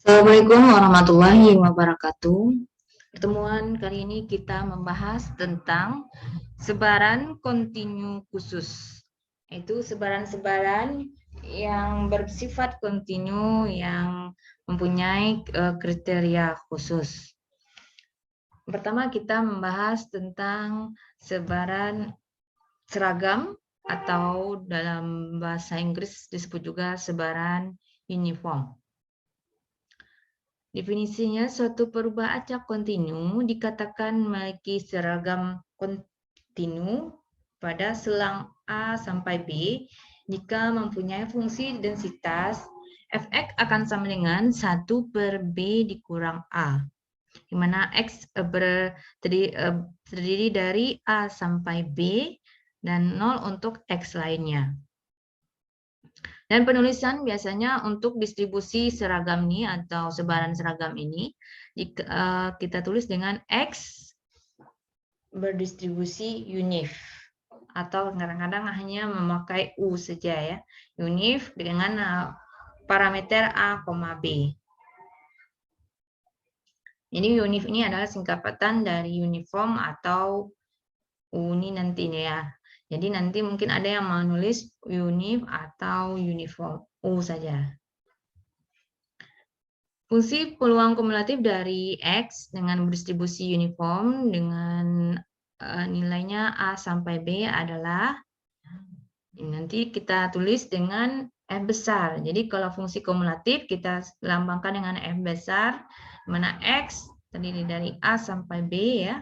Assalamualaikum warahmatullahi wabarakatuh. Pertemuan kali ini kita membahas tentang sebaran kontinu khusus, yaitu sebaran-sebaran yang bersifat kontinu yang mempunyai kriteria khusus. Pertama kita membahas tentang sebaran seragam atau dalam bahasa Inggris disebut juga sebaran uniform. Definisinya, suatu perubahan acak kontinu dikatakan memiliki seragam kontinu pada selang A sampai B jika mempunyai fungsi densitas Fx akan sama dengan 1/B dikurang A, di mana X terdiri dari A sampai B dan 0 untuk X lainnya. Dan penulisan biasanya untuk distribusi seragam ini atau sebaran seragam ini kita tulis dengan X berdistribusi unif, atau kadang-kadang hanya memakai U saja ya, unif dengan parameter A, B. Jadi unif ini adalah singkatan dari uniform atau U ini nanti ya. Jadi nanti mungkin ada yang menulis unif atau uniform, U saja. Fungsi peluang kumulatif dari X dengan berdistribusi uniform dengan nilainya A sampai B adalah, nanti kita tulis dengan F besar. Jadi kalau fungsi kumulatif kita lambangkan dengan F besar, mana X terdiri dari A sampai B ya.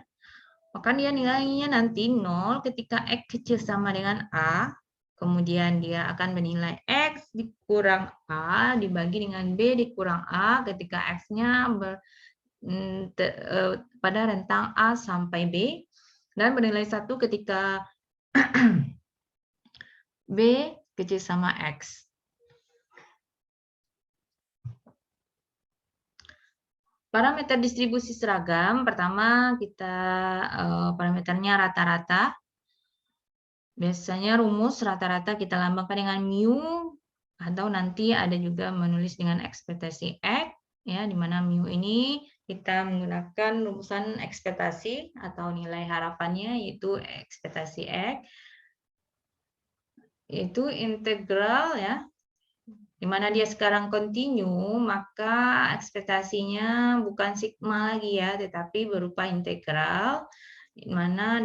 Maka dia nilainya nanti 0 ketika X kecil sama dengan A, kemudian dia akan bernilai X dikurang A dibagi dengan B dikurang A ketika X-nya pada rentang A sampai B, dan bernilai 1 ketika B kecil sama X. Parameter distribusi seragam, pertama kita parameternya rata-rata. Biasanya rumus rata-rata kita lambangkan dengan mu, atau nanti ada juga menulis dengan ekspektasi X, ya, di mana mu ini kita menggunakan rumusan ekspektasi atau nilai harapannya yaitu ekspektasi X, yaitu integral ya. Di mana dia sekarang kontinu, maka ekspektasinya bukan sigma lagi ya, tetapi berupa integral, di mana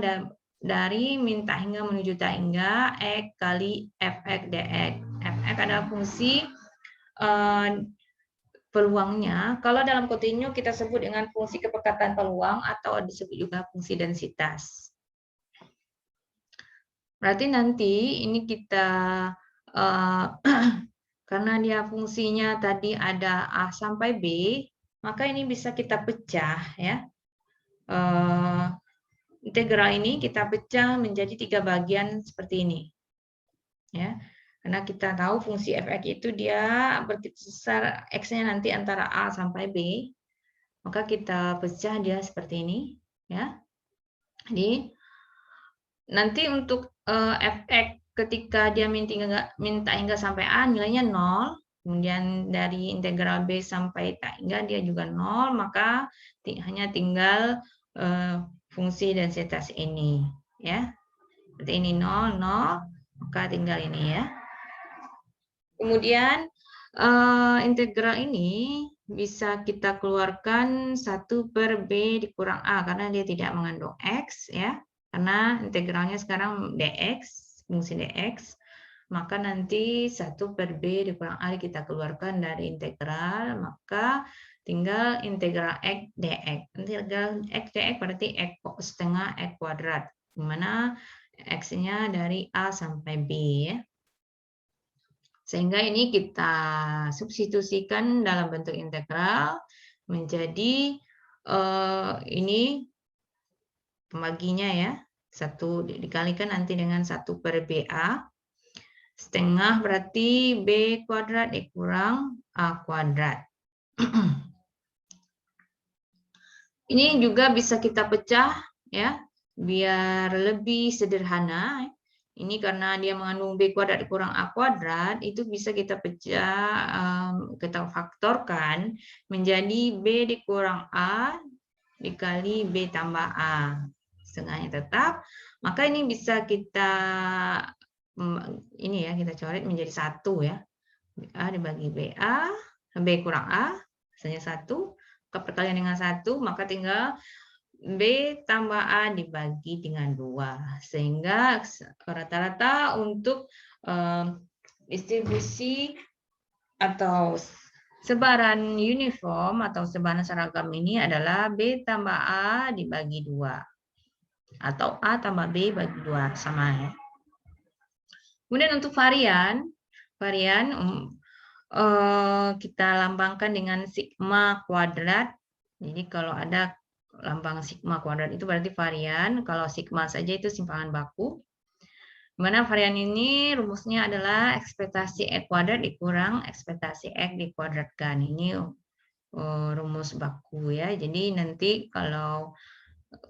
dari min tak hingga menuju tak hingga X kali Fx dx. Fx adalah fungsi peluangnya. Kalau dalam kontinu kita sebut dengan fungsi kepekatan peluang atau disebut juga fungsi densitas. Berarti nanti ini kita karena dia fungsinya tadi ada A sampai B, maka ini bisa kita pecah ya. Integral ini kita pecah menjadi 3 bagian seperti ini. Ya. Karena kita tahu fungsi Fx itu dia berkisar X-nya nanti antara A sampai B, maka kita pecah dia seperti ini ya. Jadi nanti untuk Fx ketika dia minta hingga sampai A nilainya 0, kemudian dari integral B sampai tak hingga dia juga 0, maka hanya tinggal fungsi densitas ini ya. Seperti ini 0, 0, maka tinggal ini ya. Kemudian integral ini bisa kita keluarkan 1/B dikurang A karena dia tidak mengandung X ya. Karena integralnya sekarang dx, fungsi dx, maka nanti 1/B dikurang A kita keluarkan dari integral, maka tinggal integral X dx. Integral X dx berarti X setengah X kuadrat, di mana X-nya dari A sampai B ya. Sehingga ini kita substitusikan dalam bentuk integral menjadi ini pembaginya ya. 1 dikalikan nanti dengan 1/BA. Setengah berarti B kuadrat dikurang A kuadrat. Ini juga bisa kita pecah ya, biar lebih sederhana. Ini karena dia mengandung B kuadrat dikurang A kuadrat, itu bisa kita pecah kita faktorkan menjadi B dikurang A dikali B tambah A. Setengahnya tetap, maka ini bisa kita ini ya, kita coret menjadi 1 ya. A dibagi BA, B kurang A, hasilnya 1. Perkalian dengan 1, maka tinggal B tambah A dibagi dengan 2. Sehingga rata-rata untuk distribusi atau sebaran uniform atau sebaran seragam ini adalah B tambah A dibagi 2. Atau A tambah B bagi 2, sama ya. Kemudian untuk varian kita lambangkan dengan sigma kuadrat. Jadi kalau ada lambang sigma kuadrat itu berarti varian. Kalau sigma saja itu simpangan baku. Dimana varian ini rumusnya adalah ekspektasi X kuadrat dikurang ekspektasi X dikuadratkan. Ini rumus baku ya. Jadi nanti kalau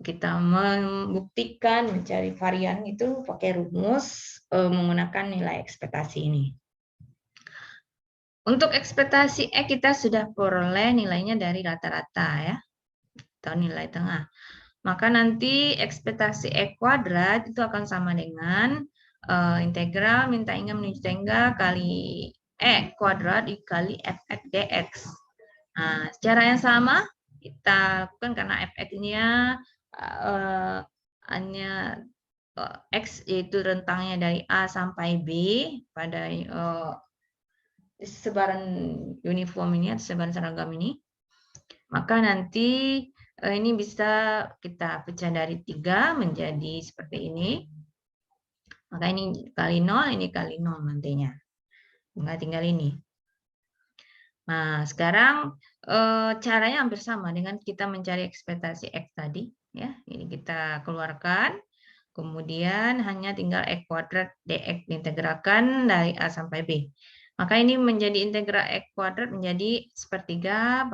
kita membuktikan mencari varian itu pakai rumus menggunakan nilai ekspektasi ini. Untuk ekspektasi X kita sudah peroleh nilainya dari rata-rata ya, atau nilai tengah. Maka nanti ekspektasi X kuadrat itu akan sama dengan integral min tangga menuju tangga kali X kuadrat dikali fx dx. Nah, secara yang sama kita lakukan karena fx-nya hanya X yaitu rentangnya dari A sampai B pada sebaran uniform ini atau sebaran seragam ini, maka nanti ini bisa kita pecah dari 3 menjadi seperti ini. Maka ini kali 0, ini kali 0 nantinya. Maka tinggal ini. Nah, sekarang caranya hampir sama dengan kita mencari ekspektasi X tadi. Ya, ini kita keluarkan. Kemudian hanya tinggal X kuadrat dx diintegralkan dari A sampai B. Maka ini menjadi integral X kuadrat menjadi sepertiga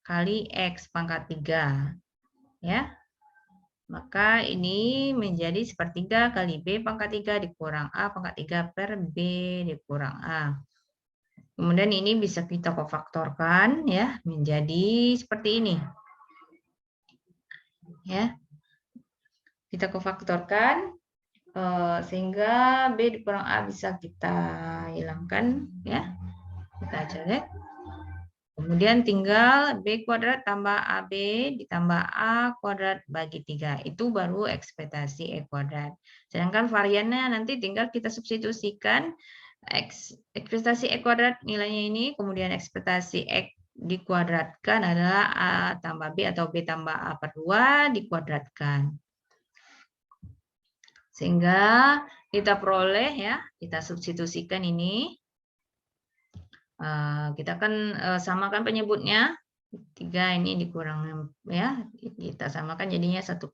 kali X pangkat 3. Ya. Maka ini menjadi sepertiga kali B pangkat 3 dikurang A pangkat 3 per B dikurang A. Kemudian ini bisa kita kofaktorkan ya menjadi seperti ini. Ya. Kita kofaktorkan sehingga B dikurang A bisa kita hilangkan ya. Kita coret. Kemudian tinggal B kuadrat tambah AB ditambah A kuadrat bagi 3. Itu baru ekspektasi E kuadrat. Sedangkan variannya nanti tinggal kita substitusikan ekspektasi E kuadrat nilainya ini, kemudian ekspektasi X dikuadratkan adalah A tambah B atau B tambah A per 2 dikuadratkan. Sehingga kita peroleh ya, kita substitusikan ini. Kita akan samakan penyebutnya. 3 ini dikurang ya, kita samakan jadinya 1/12.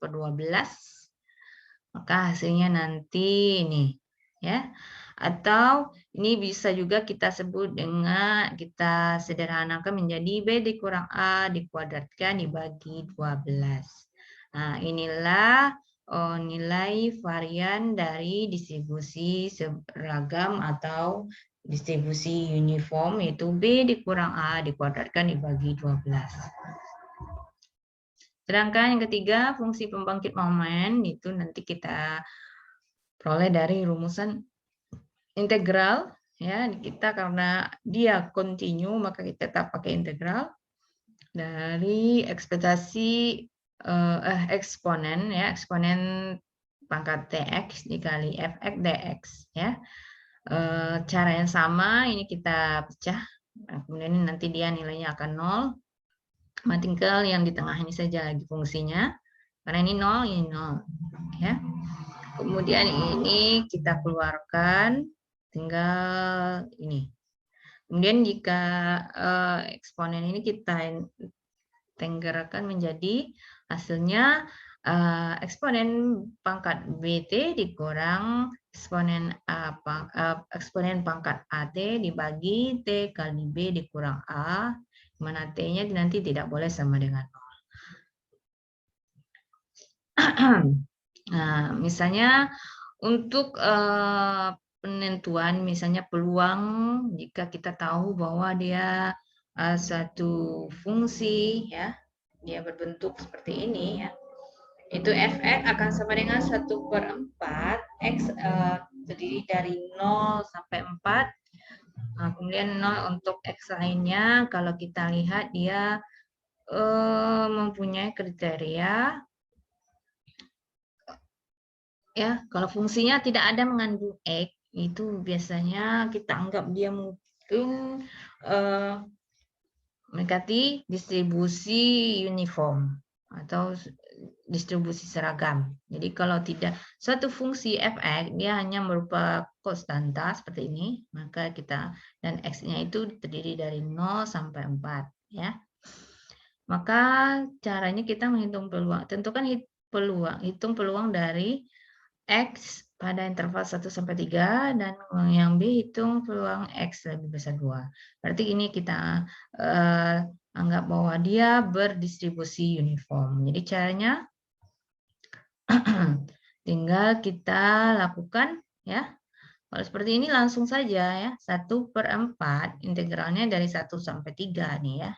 Maka hasilnya nanti ini ya. Atau ini bisa juga kita sebut dengan, kita sederhanakan menjadi B dikurang A dikuadratkan dibagi 12. Nah, inilah nilai varian dari distribusi seragam atau distribusi uniform, yaitu B dikurang A dikuadratkan dibagi 12. Sedangkan yang ketiga, fungsi pembangkit momen itu nanti kita peroleh dari rumusan integral. Ya, kita karena dia kontinu maka kita tetap pakai integral dari ekspektasi eksponen ya, eksponen pangkat dx dikali fx dx ya. Cara yang sama ini kita pecah. Nah, kemudian nanti dia nilainya akan 0. Tinggal yang di tengah ini saja lagi fungsinya. Karena ini 0, ini 0 ya. Kemudian ini kita keluarkan, tinggal ini. Kemudian jika eksponen ini kita tenggerakkan menjadi hasilnya eksponen pangkat BT dikurang eksponen eksponen pangkat AT dibagi T kali B dikurang A, mana T-nya nanti tidak boleh sama dengan 0. Nah, misalnya untuk penentuan, misalnya peluang, jika kita tahu bahwa dia satu fungsi, ya, dia berbentuk seperti ini, ya, itu fx akan sama dengan 1/4 x terdiri dari 0 sampai 4. Nah, kemudian 0 untuk x lainnya, kalau kita lihat dia mempunyai kriteria, ya, kalau fungsinya tidak ada mengandung x, itu biasanya kita anggap dia mungkin mendekati distribusi uniform atau distribusi seragam. Jadi kalau tidak suatu fungsi fx dia hanya berupa konstanta seperti ini, maka kita dan x-nya itu terdiri dari 0 sampai 4, ya. Maka caranya kita menghitung peluang. Tentukan hitung peluang dari X pada interval 1 sampai 3 dan yang B hitung peluang X lebih besar 2. Berarti ini kita anggap bahwa dia berdistribusi uniform. Jadi caranya tinggal kita lakukan, ya. Kalau seperti ini langsung saja, ya. 1/4 integralnya dari 1 sampai 3 nih, ya.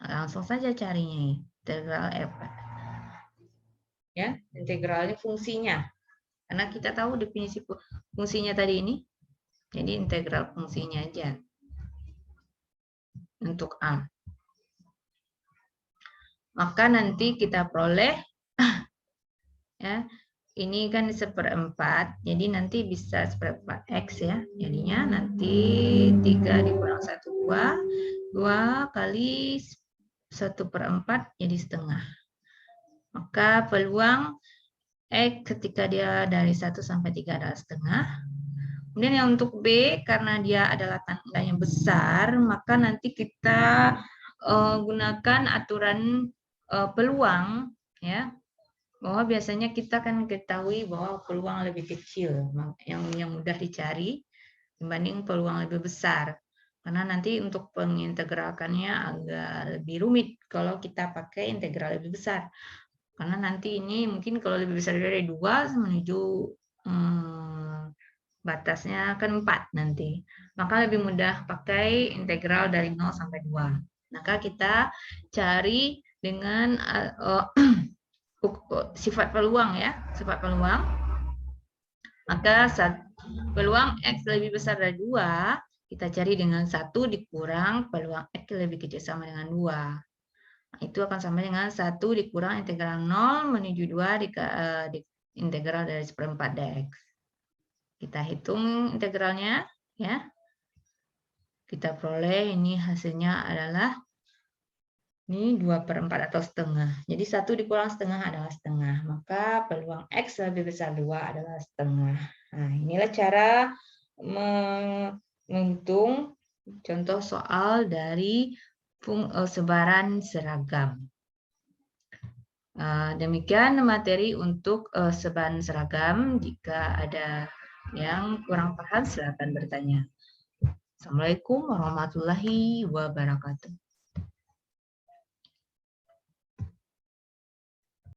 Langsung saja carinya integral f. Ya, integralnya fungsinya. Karena kita tahu definisi fungsinya tadi ini. Jadi integral fungsinya aja. Untuk A. Maka nanti kita peroleh, ya, ini kan 1/4. Jadi nanti bisa 1/4 X, ya. Jadinya nanti 3 dikurang 1, 2. 2 kali 1/4 jadi setengah. Maka peluang X ketika dia dari 1 sampai 3 adalah setengah. Kemudian yang untuk B, karena dia adalah tanda yang besar, maka nanti kita gunakan aturan peluang, ya, bahwa biasanya kita kan ketahui bahwa peluang lebih kecil, yang mudah dicari dibanding peluang lebih besar. Karena nanti untuk pengintegralkannya agak lebih rumit kalau kita pakai integral lebih besar. Karena nanti ini mungkin kalau lebih besar dari 2 menuju batasnya kan 4 nanti. Maka lebih mudah pakai integral dari 0 sampai 2. Maka kita cari dengan sifat peluang, ya, sifat peluang. Maka peluang X lebih besar dari 2, kita cari dengan 1 dikurang peluang X lebih kecil sama dengan 2. Nah, itu akan sama dengan 1 dikurang integral 0 menuju 2 di integral dari 1/4 dx. Kita hitung integralnya, ya. Kita peroleh ini hasilnya adalah ini 2/4 atau setengah. Jadi 1 dikurang setengah adalah setengah. Maka peluang X lebih besar 2 adalah setengah. Nah, inilah cara menghitung contoh soal dari sebaran seragam. Demikian materi untuk sebaran seragam. Jika ada yang kurang paham, silakan bertanya. Assalamualaikum warahmatullahi wabarakatuh.